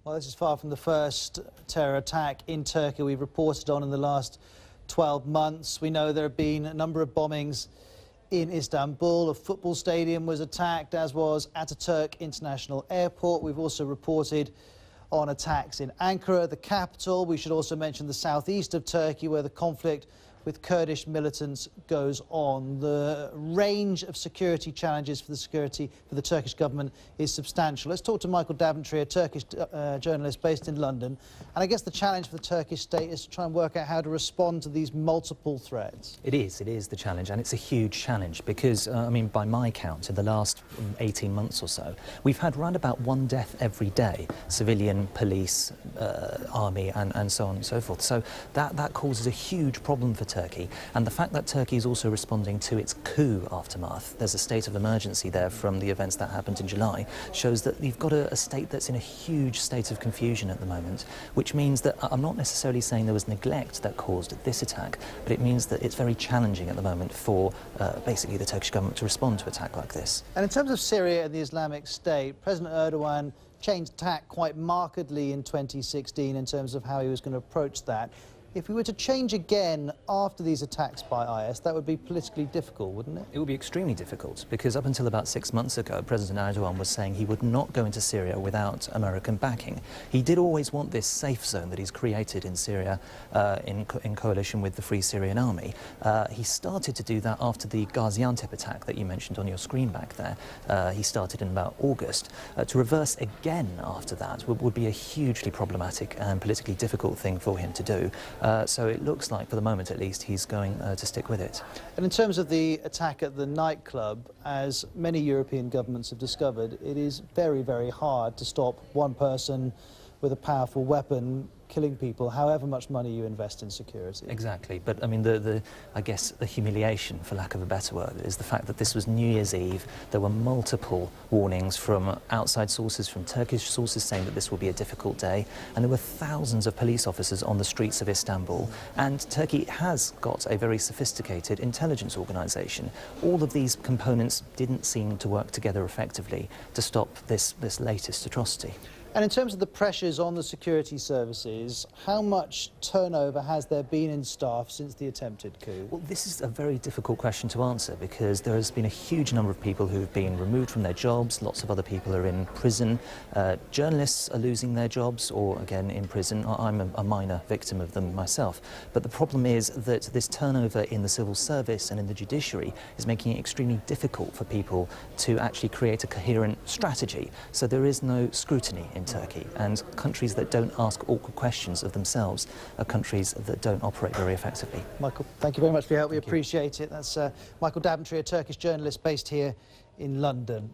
Well, this is far from the first terror attack in Turkey we've reported on in the last 12 months. We know there have been a number of bombings in Istanbul. A football stadium was attacked, as was Ataturk International Airport. We've also reported on attacks in Ankara, the capital. We should also mention the southeast of Turkey, where the conflict with Kurdish militants goes on. The range of security challenges for the Turkish government is substantial. Let's talk to Michael Daventry, a Turkish journalist based in London. And I guess the challenge for the Turkish state is to try and work out how to respond to these multiple threats. It is the challenge, and it's a huge challenge because, I mean, by my count, in the last 18 months or so, we've had round about one death every day, civilian, police, army, and so on and so forth. So that causes a huge problem for Turkey, and the fact that Turkey is also responding to its coup aftermath, there's a state of emergency there from the events that happened in July, shows that you've got a state that's in a huge state of confusion at the moment, which means that I'm not necessarily saying there was neglect that caused this attack, but it means that it's very challenging at the moment for basically the Turkish government to respond to an attack like this. And in terms of Syria and the Islamic State, President Erdogan changed tack quite markedly in 2016 in terms of how he was going to approach that. If we were to change again after these attacks by IS, that would be politically difficult, wouldn't it? It would be extremely difficult, because up until about 6 months ago, President Erdogan was saying he would not go into Syria without American backing. He did always want this safe zone that he's created in Syria in coalition with the Free Syrian Army. He started to do that after the Gaziantep attack that you mentioned on your screen back there. He started in about August. To reverse again after that would be a hugely problematic and politically difficult thing for him to do. So it looks like, for the moment at least, he's going to stick with it. And in terms of the attack at the nightclub, as many European governments have discovered, it is very, very hard to stop one person with a powerful weapon killing people, however much money you invest in security. Exactly, but I mean, I guess the humiliation, for lack of a better word, is the fact that this was New Year's Eve. There were multiple warnings from outside sources, from Turkish sources, saying that this will be a difficult day, and there were thousands of police officers on the streets of Istanbul. And Turkey has got a very sophisticated intelligence organisation. All of these components didn't seem to work together effectively to stop this latest atrocity. And in terms of the pressures on the security services, how much turnover has there been in staff since the attempted coup? Well, this is a very difficult question to answer, because there has been a huge number of people who have been removed from their jobs. Lots of other people are in prison. Journalists are losing their jobs, or again in prison. I'm a minor victim of them myself. But the problem is that this turnover in the civil service and in the judiciary is making it extremely difficult for people to actually create a coherent strategy. So there is no scrutiny in Turkey, and countries that don't ask awkward questions of themselves are countries that don't operate very effectively. Michael, thank you very much for your help. We appreciate it. That's Michael Daventry, a Turkish journalist based here in London.